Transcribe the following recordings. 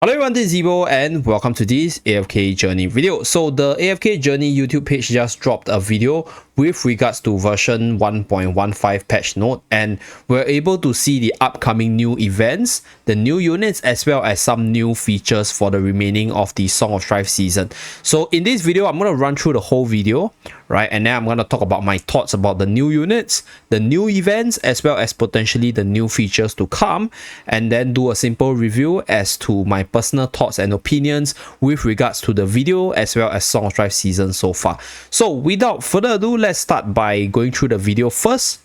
Hello everyone, this is Zeeebo and welcome to this AFK journey video. So the AFK journey YouTube page just dropped a video with regards to version 1.15 patch note, and we're able to see the upcoming new events, the new units, as well as some new features for the remaining of the Song of Strife season. So in this video, I'm going to run through the whole video, right? And then I'm going to talk about my thoughts about the new units, the new events, as well as potentially the new features to come, and then do a simple review as to my personal thoughts and opinions with regards to the video as well as Song of Strife season so far. So without further ado, let's start by going through the video first.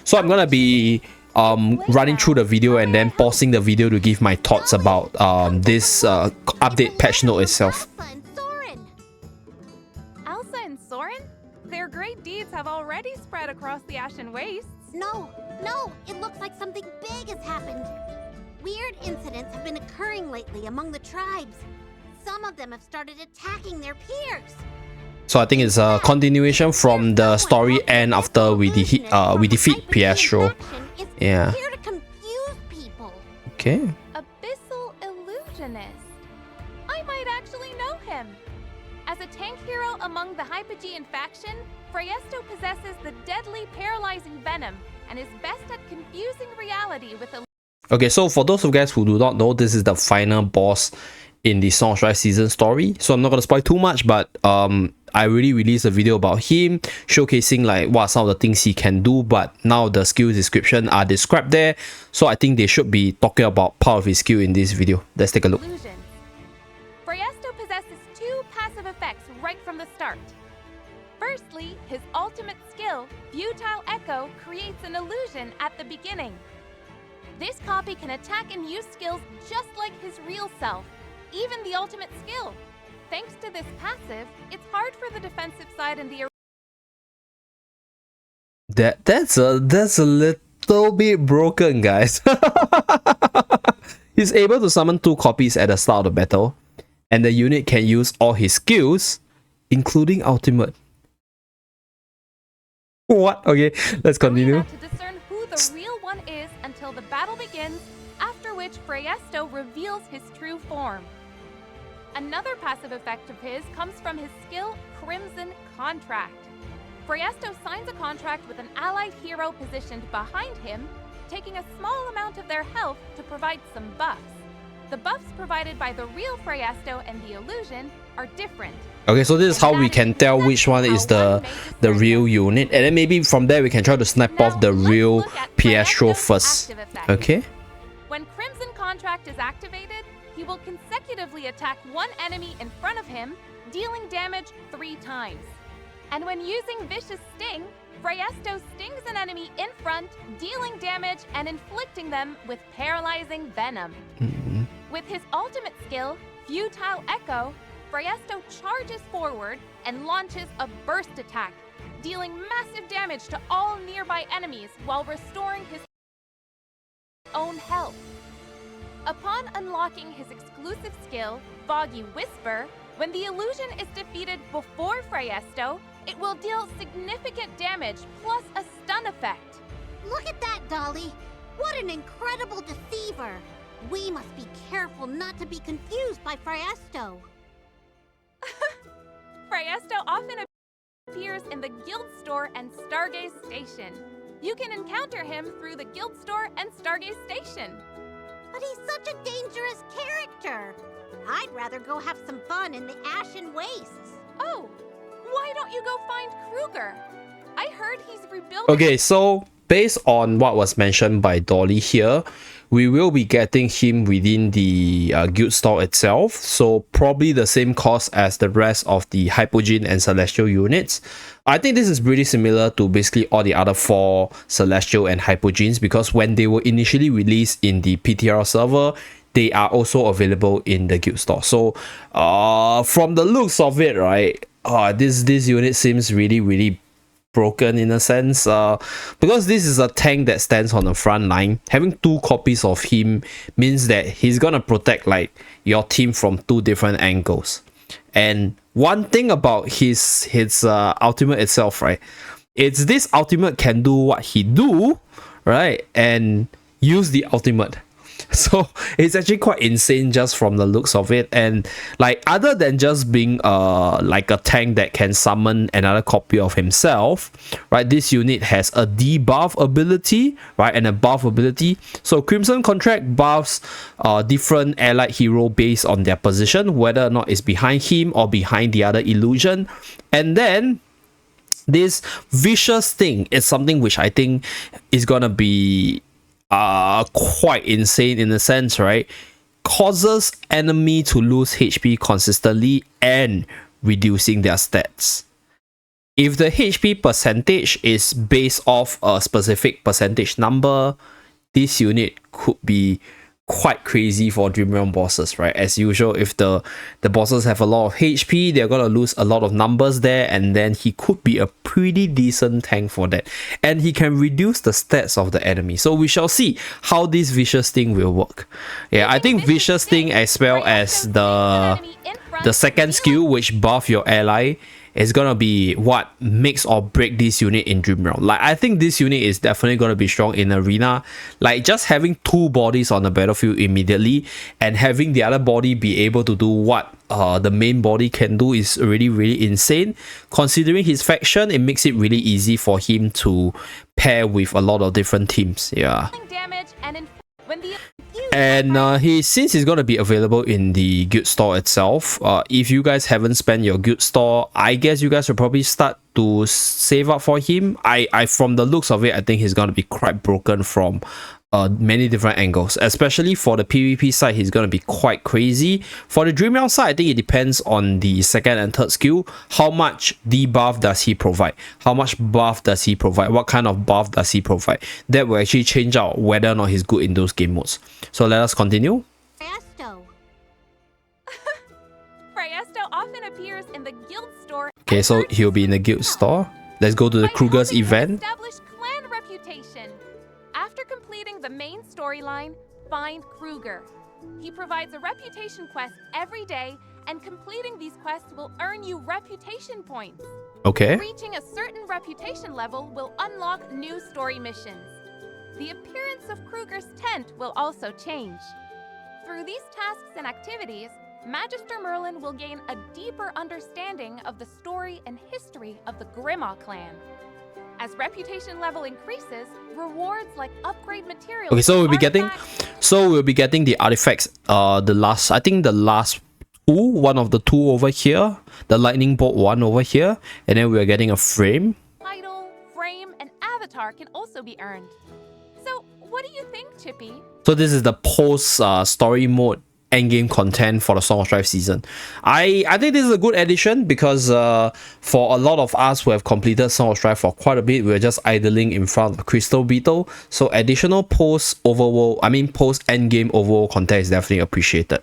So I'm gonna be running through the video and then pausing the video to give my thoughts about this update patch note itself. Elsa and Soren? Their great deeds have already spread across the Ashen Wastes. No, it looks like something big has happened. Weird incidents have been occurring lately among the tribes. Some of them have started attacking their peers. So I think it's a continuation from the story end after we defeat Phraesto. Yeah. Here to confuse people. Okay. Abyssal Illusionist. I might actually know him. As a tank hero among the Hypogean faction, Phraesto possesses the deadly paralyzing venom and is best at confusing reality with a... Okay, so for those of you guys who do not know, this is the final boss in the Song of Strife season story. So I'm not going to spoil too much, but I already released a video about him, showcasing like what some of the things he can do, but now the skill description are described there. So I think they should be talking about part of his skill in this video. Let's take a look. Phraesto possesses two passive effects right from the start. Firstly, his ultimate skill, Futile Echo, creates an illusion at the beginning. This copy can attack and use skills just like his real self, even the ultimate skill. Thanks to this passive, it's hard for the defensive side in the... That's a little bit broken, guys. He's able to summon two copies at the start of the battle, and the unit can use all his skills, including ultimate. What? Okay, let's continue. To discern who the real one is until the battle begins, after which Phraesto reveals his true form. Another passive effect of his comes from his skill, Crimson Contract. Phraesto signs a contract with an allied hero positioned behind him, taking a small amount of their health to provide some buffs. The buffs provided by the real Phraesto and the illusion are different. Okay, so this is how we can tell which one is the real unit, and then maybe from there we can try to snap off the real Phraesto first. Okay. When Crimson Contract is activated, he will consecutively attack one enemy in front of him, dealing damage 3 times. And when using Vicious Sting, Phraesto stings an enemy in front, dealing damage and inflicting them with paralyzing venom. With his ultimate skill, Futile Echo, Phraesto charges forward and launches a burst attack, dealing massive damage to all nearby enemies while restoring his own health. Upon unlocking his exclusive skill, Foggy Whisper, when the illusion is defeated before Phraesto, it will deal significant damage plus a stun effect. Look at that, Dolly. What an incredible deceiver. We must be careful not to be confused by Phraesto. Phraesto often appears in the Guild Store and Stargaze Station. You can encounter him through the Guild Store and Stargaze Station. But he's such a dangerous character. I'd rather go have some fun in the Ashen Wastes. Oh, why don't you go find Kruger? I heard he's rebuilding... Okay, so based on what was mentioned by Dolly here, we will be getting him within the guild store itself, so probably the same cost as the rest of the Hypogean and Celestial units. I think this is pretty similar to basically all the other 4 Celestial and Hypogeans, because when they were initially released in the PTR server, they are also available in the guild store. So from the looks of it, right, this unit seems really broken in a sense, because this is a tank that stands on the front line. Having 2 copies of him means that he's gonna protect like your team from 2 different angles. And one thing about his ultimate itself, right, it's this ultimate can do what he do, right, and use the ultimate. So it's actually quite insane just from the looks of it. And like, other than just being like a tank that can summon another copy of himself, right, this unit has a debuff ability, right, and a buff ability. So Crimson Contract buffs different allied hero based on their position, whether or not it's behind him or behind the other illusion. And then this vicious thing is something which I think is gonna be quite insane in a sense, right? Causes enemy to lose HP consistently and reducing their stats. If the HP percentage is based off a specific percentage number, this unit could be quite crazy for Dream Realm bosses, right? As usual, if the bosses have a lot of HP, they're gonna lose a lot of numbers there, and then he could be a pretty decent tank for that. And he can reduce the stats of the enemy. So we shall see how this Vicious Sting will work. Yeah, I think Vicious Sting as well as the second skill, which buff your ally, is gonna be what makes or break this unit in Dream Realm. Like, I think this unit is definitely gonna be strong in Arena. Like, just having two bodies on the battlefield immediately and having the other body be able to do what the main body can do is already really insane. Considering his faction, it makes it really easy for him to pair with a lot of different teams. Yeah. And since he's going to be available in the guild store itself, if you guys haven't spent your guild store, I guess you guys will probably start to save up for him. I from the looks of it, I think he's going to be quite broken from many different angles, especially for the PvP side. He's going to be quite crazy. For the Dream Realm side, I think it depends on the second and third skill. How much debuff does he provide? How much buff does he provide? What kind of buff does he provide? That will actually change out whether or not he's good in those game modes. So let us continue. Phraesto. Phraesto often appears in the guild store. Okay, so he'll be in the guild store. Let's go to the Kruger's event. Establish clan reputation. After completing the main storyline, find Kruger. He provides a reputation quest every day, and completing these quests will earn you reputation points. Okay. Reaching a certain reputation level will unlock new story missions. The appearance of Kruger's tent will also change. Through these tasks and activities, Magister Merlin will gain a deeper understanding of the story and history of the Grimmaw clan. As reputation level increases, rewards like upgrade materials. Okay, so we'll be getting the artifacts. The last two, one of the two over here, the lightning bolt one over here, and then we're getting a frame. Title, frame, and avatar can also be earned. So, what do you think, Chippy? So this is the post story mode endgame content for the Song of Strife season. I think this is a good addition because for a lot of us who have completed Song of Strife for quite a bit, we're just idling in front of Crystal Beetle. So additional post endgame overall content is definitely appreciated.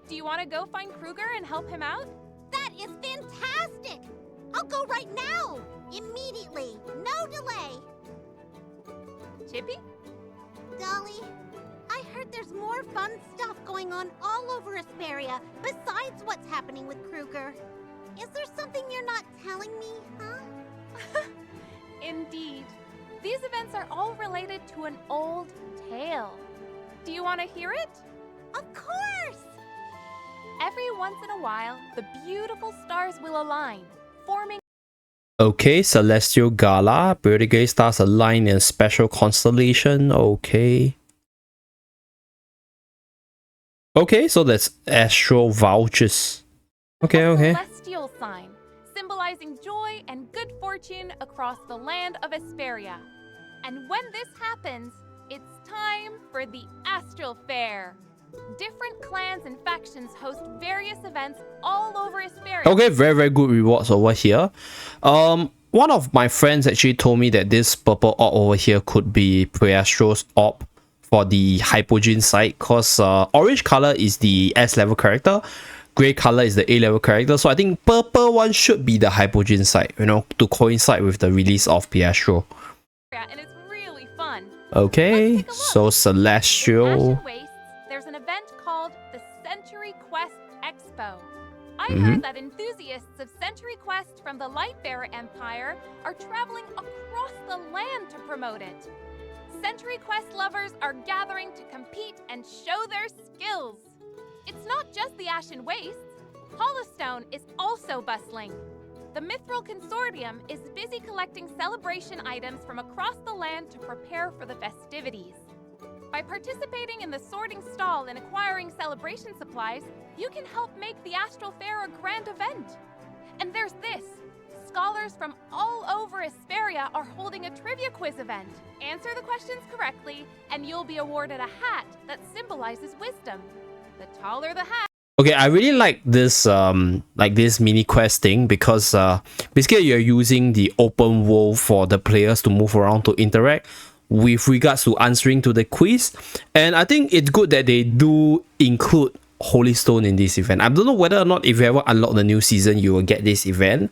Do you want to go find Kruger and help him out? That is fantastic! I'll go right now! Immediately! No delay! Chippy? Dolly, I heard there's more fun stuff going on all over Asperia besides what's happening with Kruger. Is there something you're not telling me, huh? Indeed. These events are all related to an old tale. Do you want to hear it? Of course! Every once in a while, the beautiful stars will align, forming... Okay, Celestial Gala. Vertigo stars align in a special constellation. Okay. Okay, so that's astral vouchers. Okay, okay. Celestial sign, symbolizing joy and good fortune across the land of Asperia. And when this happens, it's time for the Astral Fair. Different clans and factions host various events all over Asperia. Okay, very, very good rewards over here. One of my friends actually told me that this purple orb over here could be Phraesto's orb for the Hypogean side, because orange color is the S level character, grey color is the A level character, so I think purple one should be the Hypogean side, you know, to coincide with the release of Phraesto. And it's really fun. Okay, so Celestial. There's an event called the Century Quest Expo. I heard that enthusiasts of Century Quest from the Lightbearer Empire are traveling across the land to promote it. Sentry Quest lovers are gathering to compete and show their skills. It's not just the Ashen Wastes. Hollowstone is also bustling. The Mithril Consortium is busy collecting celebration items from across the land to prepare for the festivities. By participating in the sorting stall and acquiring celebration supplies, you can help make the Astral Fair a grand event. And there's this. Scholars from all over Asperia are holding a trivia quiz event. Answer the questions correctly, and you'll be awarded a hat that symbolizes wisdom. The taller the hat... Okay, I really like this mini quest thing because basically you're using the open world for the players to move around to interact with regards to answering to the quiz, and I think it's good that they do include Holy Stone in this event. I don't know whether or not if you ever unlock the new season you will get this event,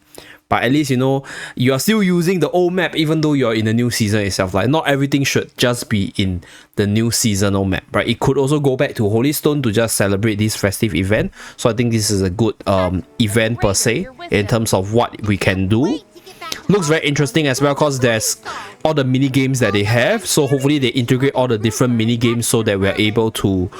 but at least you know you are still using the old map even though you're in the new season itself. Like not everything should just be in the new seasonal map, right? It could also go back to Holy Stone to just celebrate this festive event. So I think this is a good event per se in terms of what we can do. Looks very interesting as well because there's all the mini games that they have, so hopefully they integrate all the different mini games so that we're able to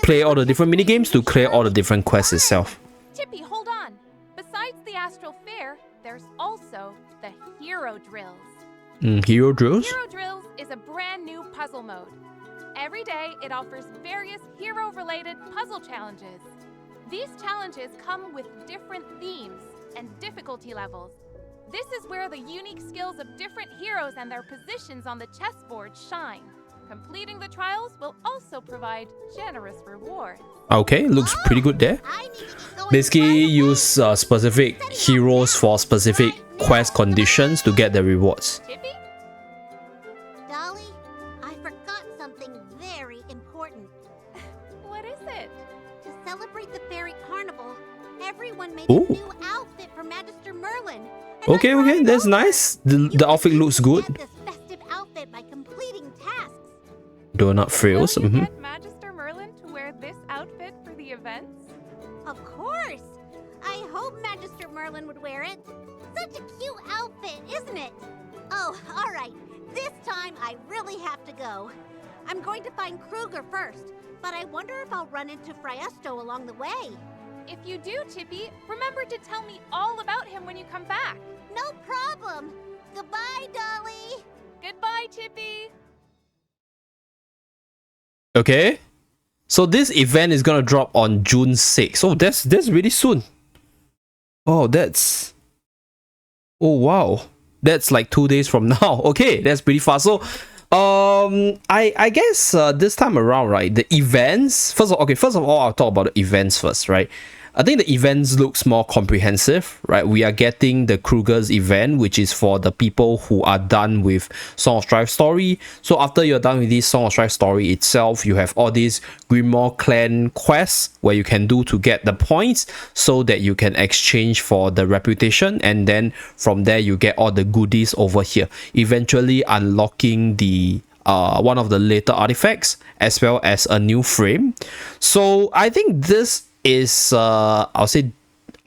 play all the different mini games to clear all the different quests itself. Tippy, hold on. Besides the Astral Fair, there's also the Hero Drills. Hero Drills? Hero Drills is a brand new puzzle mode. Every day, it offers various hero-related puzzle challenges. These challenges come with different themes and difficulty levels. This is where the unique skills of different heroes and their positions on the chessboard shine. Completing the trials will also provide generous rewards. Okay, looks pretty good there. Basically, use specific heroes for specific quest conditions to get the rewards. Tippy? Dolly, I forgot something very important. What is it? To celebrate the Fairy Carnival, everyone made Ooh. a new outfit for Magister Merlin. Okay, that's nice. The outfit looks good. Get this festive outfit by completing tasks. Donut frills. Will you get Magister Merlin to wear this outfit for the events? Of course. I hope Magister Merlin would wear it. Such a cute outfit, isn't it? Oh, all right. This time I really have to go. I'm going to find Kruger first, but I wonder if I'll run into Phraesto along the way. If you do, Tippy, remember to tell me all about him when you come back. No problem. Goodbye, Dolly. Goodbye, Tippy. Okay, so this event is gonna drop on June 6th. Oh, that's really soon. Oh, oh wow, that's like 2 days from now. Okay, that's pretty fast. So I guess this time around, right, the events first of all I'll talk about the events first, right? I think the events looks more comprehensive, right? We are getting the Kruger's event, which is for the people who are done with Song of Strife story. So after you're done with this Song of Strife story itself, you have all these Grimoire clan quests where you can do to get the points so that you can exchange for the reputation, and then from there you get all the goodies over here, eventually unlocking the one of the later artifacts as well as a new frame. So I think this is I'll say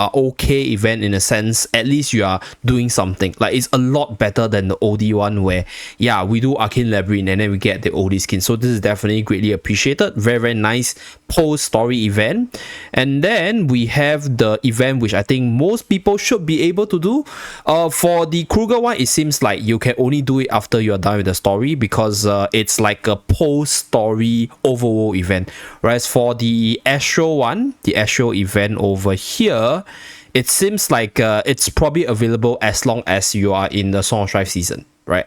okay event in a sense. At least you are doing something. Like it's a lot better than the oldie one where yeah, we do Arcane Labyrinth and then we get the oldie skin. So this is definitely greatly appreciated. Very nice post story event. And then we have the event which I think most people should be able to do. For the Kruger one, it seems like you can only do it after you're done with the story because it's like a post story overall event. Whereas for the Astro one, the Astro event over here, it seems like it's probably available as long as you are in the Song of Strife season, right?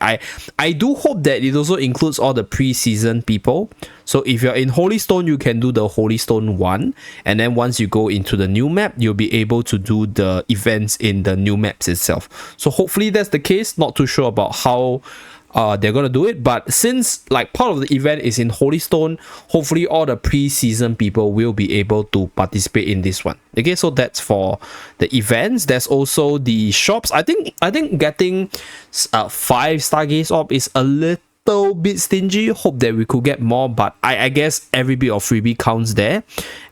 I do hope that it also includes all the pre-season people. So if you're in Holy Stone, you can do the Holy Stone one, and then once you go into the new map, you'll be able to do the events in the new maps itself. So hopefully that's the case. Not too sure about how they're gonna do it, but since like part of the event is in Holy Stone, hopefully all the pre-season people will be able to participate in this one. Okay, so that's for the events. There's also the shops. I think getting 5 Stargaze Orb is a little little bit stingy. Hope that we could get more, but I guess every bit of freebie counts there.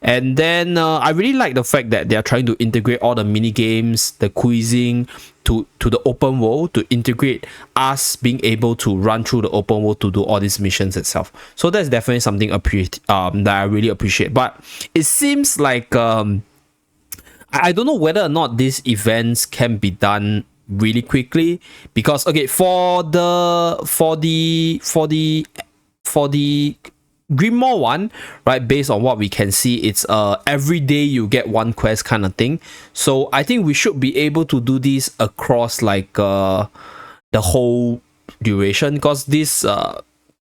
And then I really like the fact that they are trying to integrate all the mini games, the quizzing to the open world, to integrate us being able to run through the open world to do all these missions itself. So that's definitely something that I really appreciate. But it seems like I don't know whether or not these events can be done really quickly, because okay, for the Grimoire one, right, based on what we can see, it's every day you get one quest kind of thing. So I think we should be able to do this across like the whole duration, because this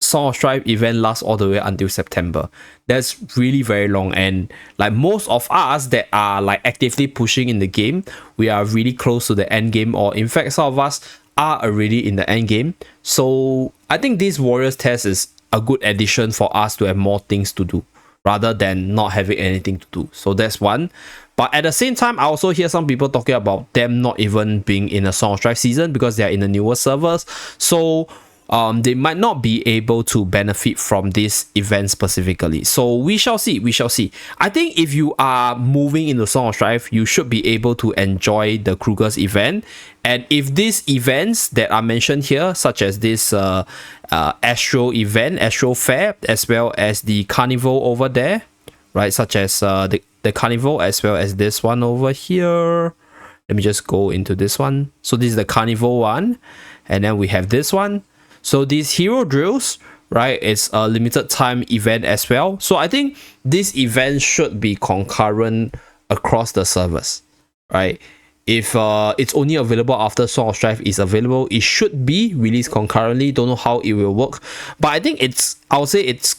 Song of Strife event lasts all the way until September. That's really very long, and like most of us that are like actively pushing in the game, we are really close to the end game, or in fact some of us are already in the end game. So I think this Warriors test is a good addition for us to have more things to do rather than not having anything to do. So that's one. But at the same time, I also hear some people talking about them not even being in a Song of Strife season because they are in the newer servers. So they might not be able to benefit from this event specifically. So we shall see. I think if you are moving into Song of Strife, you should be able to enjoy the Kruger's event. And if these events that are mentioned here, such as this Astro event, Astro Fair, as well as the Carnival over there, right, such as the Carnival, as well as this one over here. Let me just go into this one. So this is the Carnival one, and then we have this one. So these hero drills, right, it's a limited time event as well. So I think this event should be concurrent across the servers, right? If it's only available after Song of Strife is available, it should be released concurrently. Don't know how it will work, but I think I would say it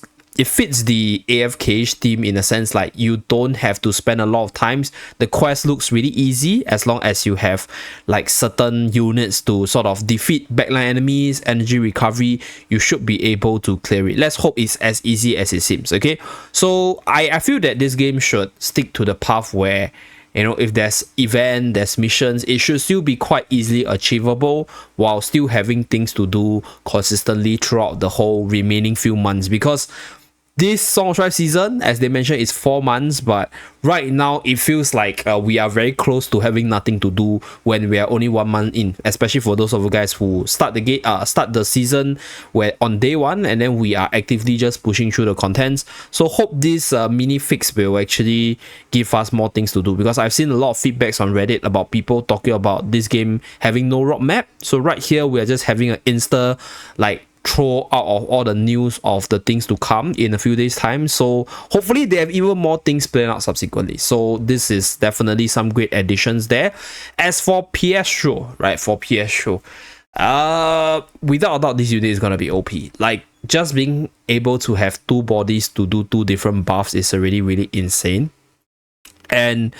fits the AFK theme in a sense, like you don't have to spend a lot of times. The quest looks really easy as long as you have like certain units to sort of defeat backline enemies, energy recovery, you should be able to clear it. Let's hope it's as easy as it seems. Okay, so I feel that this game should stick to the path where, you know, if there's event, there's missions, it should still be quite easily achievable while still having things to do consistently throughout the whole remaining few months. Because this Song of Strife season, as they mentioned, is 4 months, but right now it feels like we are very close to having nothing to do when we are only 1 month in, especially for those of you guys who start the season where on day 1, and then we are actively just pushing through the contents. So hope this mini fix will actually give us more things to do, because I've seen a lot of feedbacks on Reddit about people talking about this game having no roadmap. So right here we are just having an insta like throw out of all the news of the things to come in a few days time. So hopefully they have even more things planned out subsequently. So this is definitely some great additions there. As for Phraesto, right, without a doubt this unit is gonna be OP. Like just being able to have 2 bodies to do 2 different buffs is already really insane. And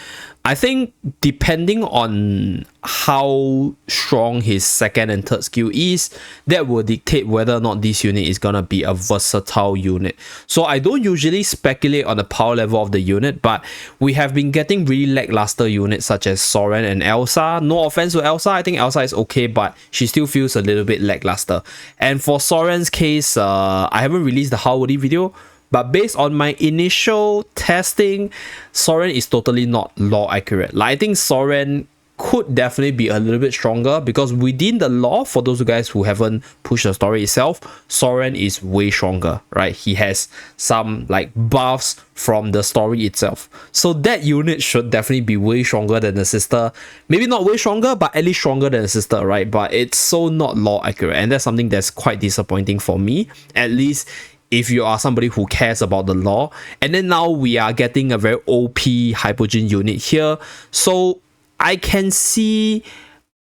I think depending on how strong his second and third skill is, that will dictate whether or not this unit is gonna be a versatile unit. So I don't usually speculate on the power level of the unit, but we have been getting really lackluster units such as Soren and Elsa. No offense to Elsa, I think Elsa is okay, but she still feels a little bit lackluster. And for Soren's case, I haven't released the How Would He video, but based on my initial testing, Soren is totally not lore accurate. Like, I think Soren could definitely be a little bit stronger, because within the lore, for those guys who haven't pushed the story itself, Soren is way stronger, right? He has some like buffs from the story itself. So that unit should definitely be way stronger than the sister. Maybe not way stronger, but at least stronger than the sister, right? But it's so not lore accurate, and that's something that's quite disappointing for me, at least if you are somebody who cares about the lore. And then now we are getting a very OP Hypogean unit here. So I can see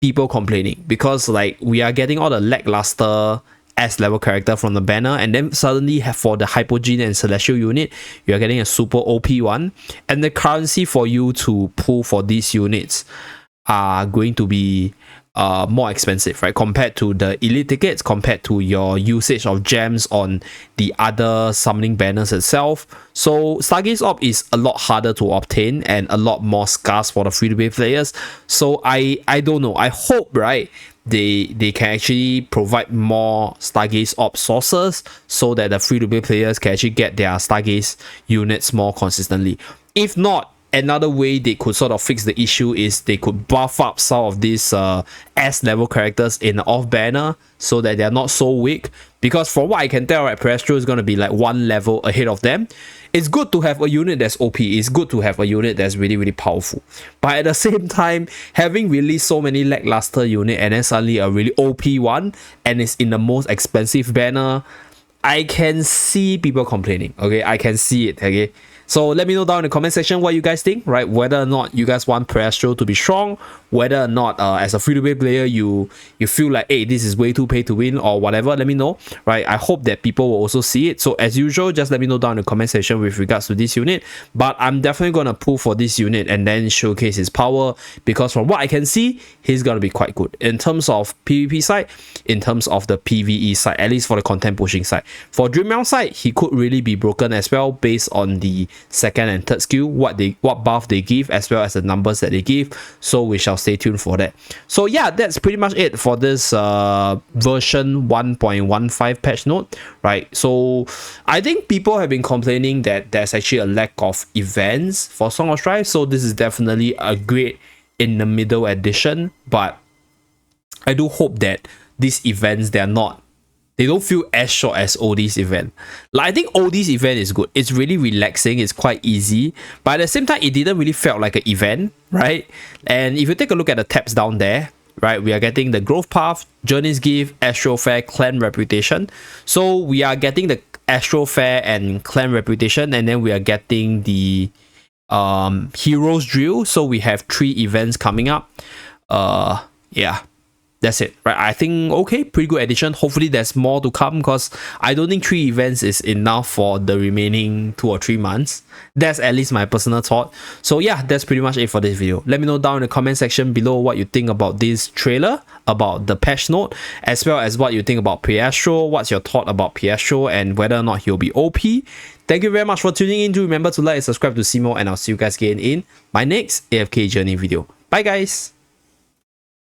people complaining, because like we are getting all the lackluster S level character from the banner, and then suddenly for the Hypogean and Celestial unit, you are getting a super OP one. And the currency for you to pull for these units are going to be more expensive, right? Compared to the elite tickets, compared to your usage of gems on the other summoning banners itself. So Stargaze Orb is a lot harder to obtain and a lot more scarce for the free-to-play players. So I don't know. I hope, right, they can actually provide more Stargaze Orb sources so that the free-to-play players can actually get their Stargaze units more consistently. If not, another way they could sort of fix the issue is they could buff up some of these S level characters in the off banner so that they're not so weak. Because from what I can tell, right, Phraesto is going to be like one level ahead of them. It's good to have a unit that's OP. It's good to have a unit that's really, really powerful. But at the same time, having released so many lackluster unit and then suddenly a really OP one and it's in the most expensive banner, I can see people complaining. Okay, I can see it. Okay. So let me know down in the comment section what you guys think, right? Whether or not you guys want Phraesto to be strong, whether or not as a free-to-play player you feel like, hey, this is way too pay to win or whatever. Let me know, right? I hope that people will also see it. So as usual, just let me know down in the comment section with regards to this unit. But I'm definitely gonna pull for this unit and then showcase his power, because from what I can see, he's gonna be quite good in terms of PvP side, in terms of the PvE side, at least for the content pushing side. For Dream Realm side, he could really be broken as well based on the second and third skill, what buff they give, as well as the numbers that they give. So we shall stay tuned for that. So yeah, that's pretty much it for this version 1.15 patch note, right? So I think people have been complaining that there's actually a lack of events for Song of Strife, so this is definitely a great in the middle edition. But I do hope that these events, they don't feel as short as OD's event. Like, I think OD's event is good. It's really relaxing. It's quite easy. But at the same time, it didn't really felt like an event, right? And if you take a look at the tabs down there, right, we are getting the Growth Path, Journey's Gift, Astro Fair, Clan Reputation. So we are getting the Astro Fair and Clan Reputation, and then we are getting the Heroes Drill. So we have 3 events coming up. Yeah. That's it, right? I think, okay, pretty good addition. Hopefully there's more to come, because I don't think 3 events is enough for the remaining 2 or 3 months. That's at least my personal thought. So yeah, that's pretty much it for this video. Let me know down in the comment section below what you think about this trailer, about the patch note, as well as what you think about Phraesto. What's your thought about Phraesto and whether or not he'll be OP? Thank you very much for tuning in. Do remember to like and subscribe to see more, and I'll see you guys again in my next AFK journey video. Bye guys!